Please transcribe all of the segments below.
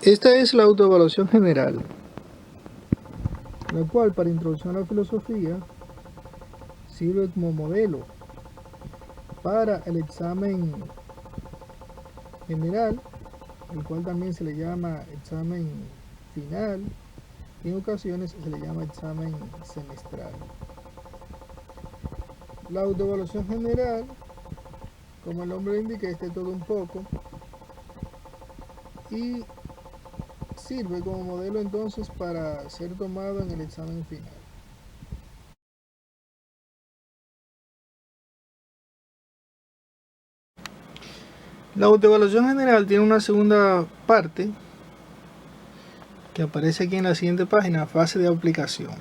Esta es la autoevaluación general, la cual para introducción a la filosofía sirve como modelo para el examen general, el cual también se le llama examen final y en ocasiones se le llama examen semestral. La autoevaluación general, como el nombre indica, es de todo un poco y sirve como modelo entonces para ser tomado en el examen final. La autoevaluación general tiene una segunda parte que aparece aquí en la siguiente página, fase de aplicación.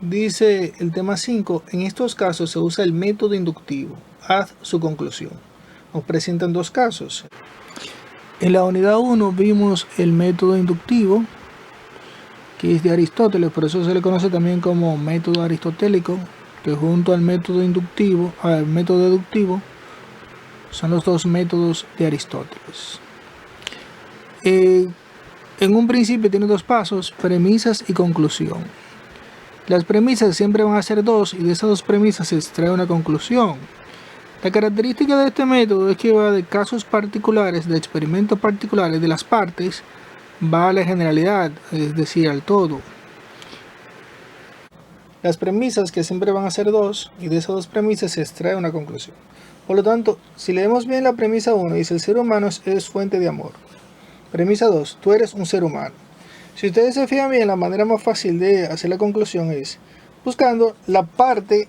Dice el tema 5, en estos casos se usa el método inductivo. Haz su conclusión. Nos presentan dos casos. En la unidad 1 vimos el método inductivo, que es de Aristóteles, por eso se le conoce también como método aristotélico, que junto al método inductivo, al método deductivo, son los dos métodos de Aristóteles. En un principio tiene dos pasos, premisas y conclusión. Las premisas siempre van a ser dos y de esas dos premisas se extrae una conclusión. La característica de este método es que va de casos particulares, de experimentos particulares de las partes, va a la generalidad, es decir, al todo. Las premisas que siempre van a ser dos y de esas dos premisas se extrae una conclusión. Por lo tanto, si leemos bien la premisa 1, dice el ser humano es fuente de amor. Premisa 2, tú eres un ser humano. Si ustedes se fijan bien, la manera más fácil de hacer la conclusión es buscando la parte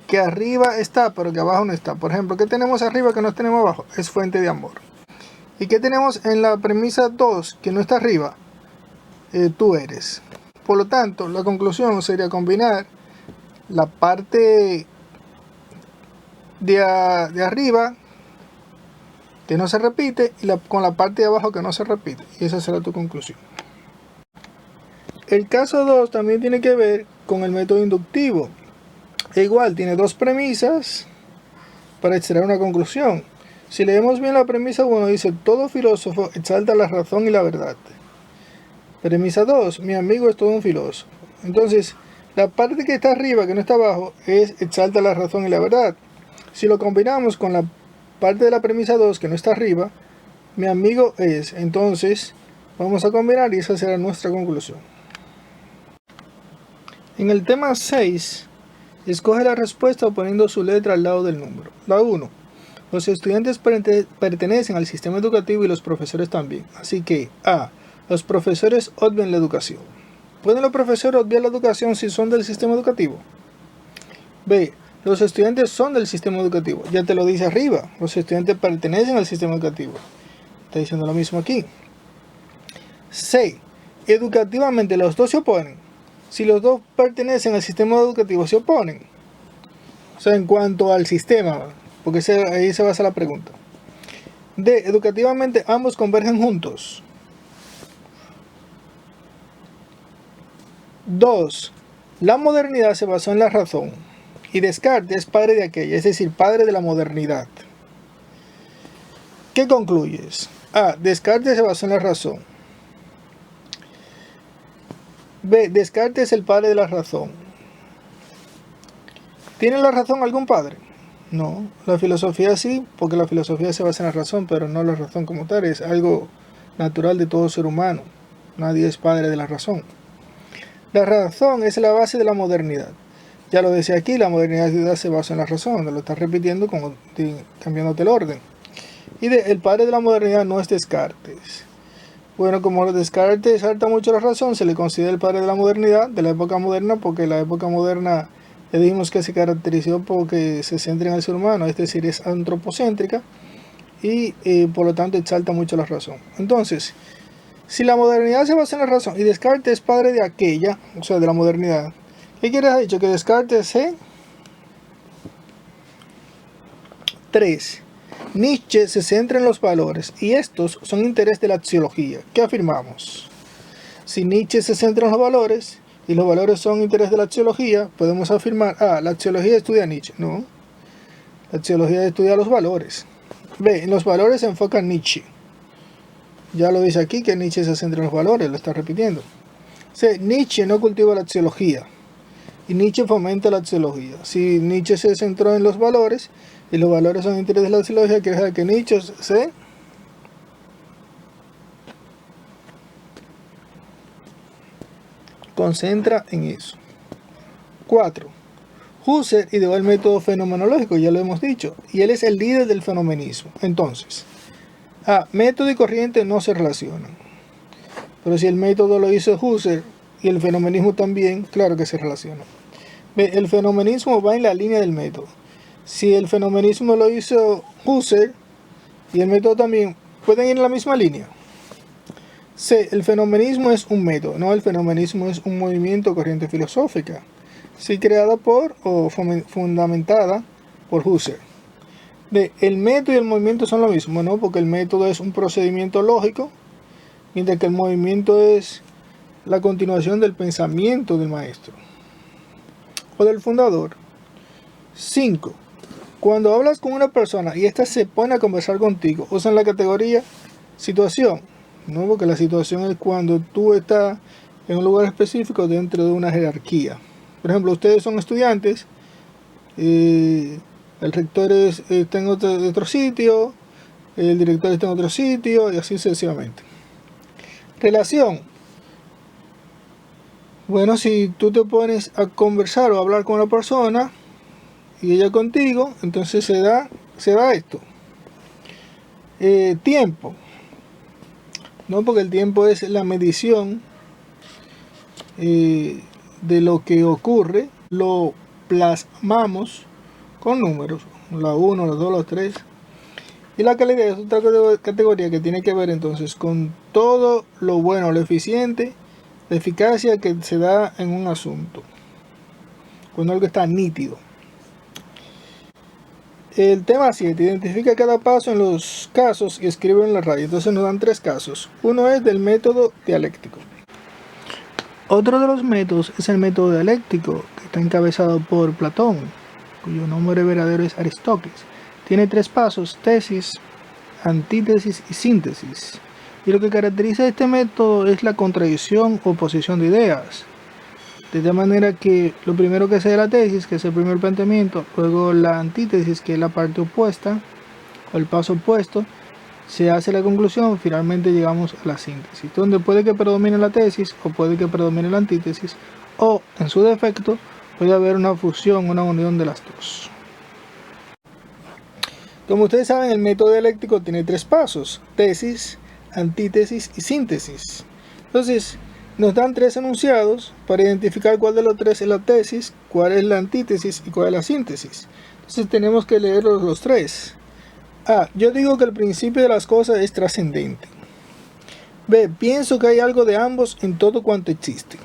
que arriba está pero que abajo no está. Por ejemplo, ¿qué tenemos arriba que no tenemos abajo? Es fuente de amor. ¿Y qué tenemos en la premisa 2 que no está arriba? Tú eres. Por lo tanto, la conclusión sería combinar la parte de arriba que no se repite y con la parte de abajo que no se repite. Y esa será tu conclusión. El caso 2 también tiene que ver con el método inductivo. Igual, tiene dos premisas para extraer una conclusión. Si leemos bien la premisa 1, dice, todo filósofo exalta la razón y la verdad. Premisa 2, mi amigo es todo un filósofo. Entonces, la parte que está arriba, que no está abajo, es exalta la razón y la verdad. Si lo combinamos con la parte de la premisa 2, que no está arriba, mi amigo es, entonces, vamos a combinar y esa será nuestra conclusión. En el tema 6, escoge la respuesta poniendo su letra al lado del número. La 1. Los estudiantes pertenecen al sistema educativo y los profesores también. Así que A. Los profesores obvian la educación. ¿Pueden los profesores obviar la educación si son del sistema educativo? B. Los estudiantes son del sistema educativo. Ya te lo dice arriba. Los estudiantes pertenecen al sistema educativo. Está diciendo lo mismo aquí. C. Educativamente los dos se oponen. Si los dos pertenecen al sistema educativo, se oponen. O sea, en cuanto al sistema, porque ahí se basa la pregunta. D. Educativamente ambos convergen juntos. 2. La modernidad se basó en la razón. Y Descartes es padre de aquella, es decir, padre de la modernidad. ¿Qué concluyes? A. Descartes se basó en la razón. B. Descartes es el padre de la razón. ¿Tiene la razón algún padre? No, la filosofía sí, porque la filosofía se basa en la razón, pero no la razón como tal, es algo natural de todo ser humano. Nadie es padre de la razón. La razón es la base de la modernidad. Ya lo decía aquí, la modernidad se basa en la razón, lo estás repitiendo como cambiándote el orden. Y el padre de la modernidad no es Descartes. Bueno, como Descartes salta mucho la razón, se le considera el padre de la modernidad, de la época moderna, porque la época moderna le dijimos que se caracterizó porque se centra en el ser humano, es decir, es antropocéntrica y por lo tanto exalta mucho la razón. Entonces, si la modernidad se basa en la razón y Descartes es padre de aquella, o sea, de la modernidad, ¿qué quiere decir? Que Descartes es 3. Nietzsche se centra en los valores y estos son interés de la axiología. ¿Qué afirmamos? Si Nietzsche se centra en los valores y los valores son interés de la axiología, podemos afirmar, la axiología estudia a Nietzsche. No, la axiología estudia los valores. B, en los valores se enfoca Nietzsche. Ya lo dice aquí que Nietzsche se centra en los valores, lo está repitiendo. C. Nietzsche no cultiva la axiología y Nietzsche fomenta la axiología. Si Nietzsche se centró en los valores y los valores son interés de la axiología, quiere decir que Nietzsche se concentra en eso. 4. Husserl ideó el método fenomenológico, ya lo hemos dicho, y él es el líder del fenomenismo. Entonces, método y corriente no se relacionan. Pero si el método lo hizo Husserl y el fenomenismo también, claro que se relacionan. El fenomenismo va en la línea del método. Si el fenomenismo lo hizo Husserl y el método también, pueden ir en la misma línea. C. El fenomenismo es un método, no, el fenomenismo es un movimiento o corriente filosófica, sí creada por o fundamentada por Husserl. D. El método y el movimiento son lo mismo, ¿no? Porque el método es un procedimiento lógico, mientras que el movimiento es la continuación del pensamiento del maestro o del fundador. 5. Cuando hablas con una persona y ésta se pone a conversar contigo, usan la categoría situación, ¿no? Porque la situación es cuando tú estás en un lugar específico dentro de una jerarquía. Por ejemplo, ustedes son estudiantes, el rector está en otro sitio, el director está en otro sitio y así sucesivamente. Relación. Bueno, si tú te pones a conversar o a hablar con una persona y ella contigo, entonces se da esto. Tiempo. No, porque el tiempo es la medición de lo que ocurre, lo plasmamos con números, la 1, la 2, la 3. Y la calidad es otra categoría que tiene que ver entonces con todo lo bueno, lo eficiente, la eficacia que se da en un asunto, cuando algo está nítido. El tema 7, identifica cada paso en los casos y escribe en la raya. Entonces nos dan 3 casos. Uno es del método dialéctico. Otro de los métodos es el método dialéctico, que está encabezado por Platón, cuyo nombre verdadero es Aristóteles. Tiene 3 pasos: tesis, antítesis y síntesis. Y lo que caracteriza a este método es la contradicción o oposición de ideas. De tal manera que lo primero que se da la tesis, que es el primer planteamiento, luego la antítesis, que es la parte opuesta, o el paso opuesto, se hace la conclusión, finalmente llegamos a la síntesis, donde puede que predomine la tesis, o puede que predomine la antítesis, o en su defecto, puede haber una fusión, una unión de las dos. Como ustedes saben, el método dialéctico tiene 3 pasos: tesis, antítesis y síntesis. Entonces, nos dan 3 enunciados para identificar cuál de los 3 es la tesis, cuál es la antítesis y cuál es la síntesis. Entonces tenemos que leer los 3. A. Yo digo que el principio de las cosas es trascendente. B. Pienso que hay algo de ambos en todo cuanto existe.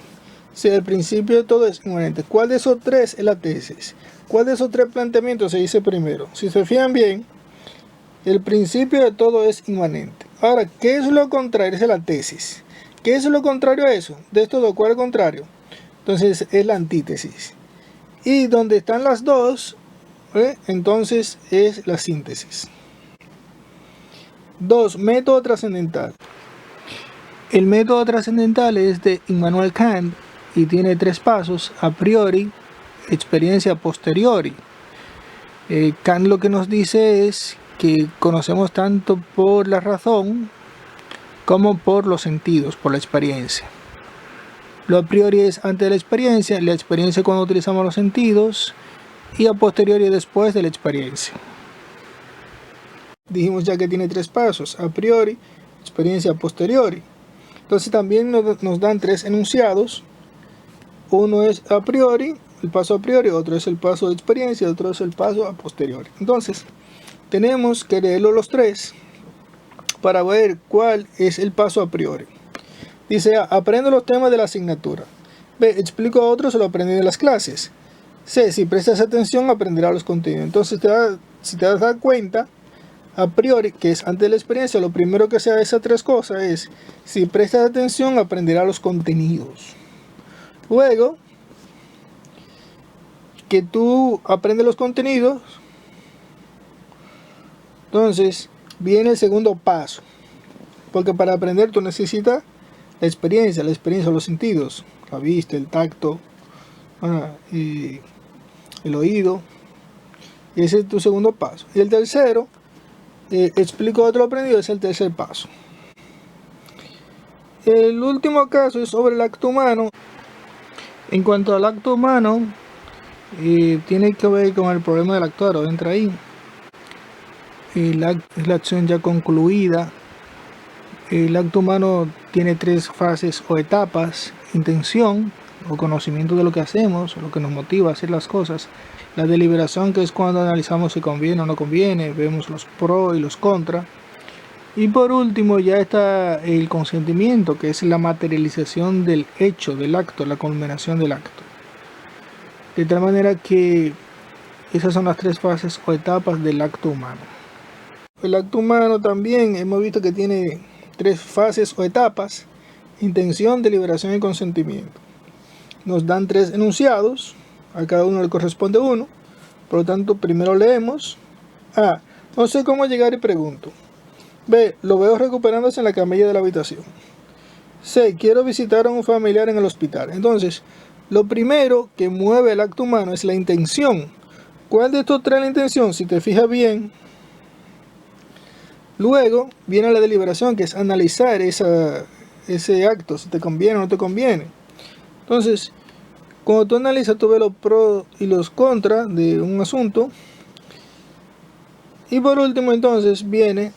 C. El principio de todo es inmanente. ¿Cuál de esos 3 es la tesis? ¿Cuál de esos 3 planteamientos se dice primero? Si se fijan bien, el principio de todo es inmanente. Ahora, ¿qué es lo contrario? Esa es la tesis. ¿Qué es lo contrario a eso? De estos dos, ¿cuál es el contrario? Entonces es la antítesis. Y donde están las dos, entonces es la síntesis. 2. Método trascendental. El método trascendental es de Immanuel Kant y tiene 3 pasos: a priori, experiencia posteriori. Kant lo que nos dice es que conocemos tanto por la razón como por los sentidos, por la experiencia. Lo a priori es antes de la experiencia cuando utilizamos los sentidos, y a posteriori después de la experiencia. Dijimos ya que tiene 3 pasos: a priori, experiencia, posteriori. Entonces también nos dan 3 enunciados. Uno es a priori, el paso a priori, otro es el paso de experiencia, otro es el paso a posteriori. Entonces tenemos que leerlo los 3 para ver cuál es el paso a priori. Dice A. Aprendo los temas de la asignatura. B. Explico a otros lo aprendido en las clases. C. Si prestas atención aprenderás los contenidos. Entonces si te das cuenta, a priori, que es antes de la experiencia, lo primero que se da de esas 3 cosas es: si prestas atención aprenderás los contenidos. Luego que tú aprendes los contenidos, entonces viene el segundo paso. Porque para aprender tú necesitas la experiencia de los sentidos, la vista, el tacto, y el oído. Y ese es tu segundo paso. Y el tercero, explico otro aprendido, es el tercer paso. El último caso es sobre el acto humano. En cuanto al acto humano, tiene que ver con el problema del actor, o entra ahí. Es la acción ya concluida. El acto humano tiene 3 fases o etapas: intención o conocimiento de lo que hacemos, o lo que nos motiva a hacer las cosas; la deliberación, que es cuando analizamos si conviene o no conviene, vemos los pros y los contras; y por último ya está el consentimiento, que es la materialización del hecho, del acto, la culminación del acto. De tal manera que esas son las 3 fases o etapas del acto humano. El acto humano también hemos visto que tiene 3 fases o etapas: intención, deliberación y consentimiento. Nos dan 3 enunciados, a cada uno le corresponde uno. Por lo tanto, primero leemos: A. No sé cómo llegar y pregunto. B. Lo veo recuperándose en la camilla de la habitación. C. Quiero visitar a un familiar en el hospital. Entonces, lo primero que mueve el acto humano es la intención. ¿Cuál de estos 3 es la intención? Si te fijas bien. Luego viene la deliberación, que es analizar ese acto, si te conviene o no te conviene. Entonces, cuando tú analizas, tú ves los pros y los contras de un asunto. Y por último, entonces, viene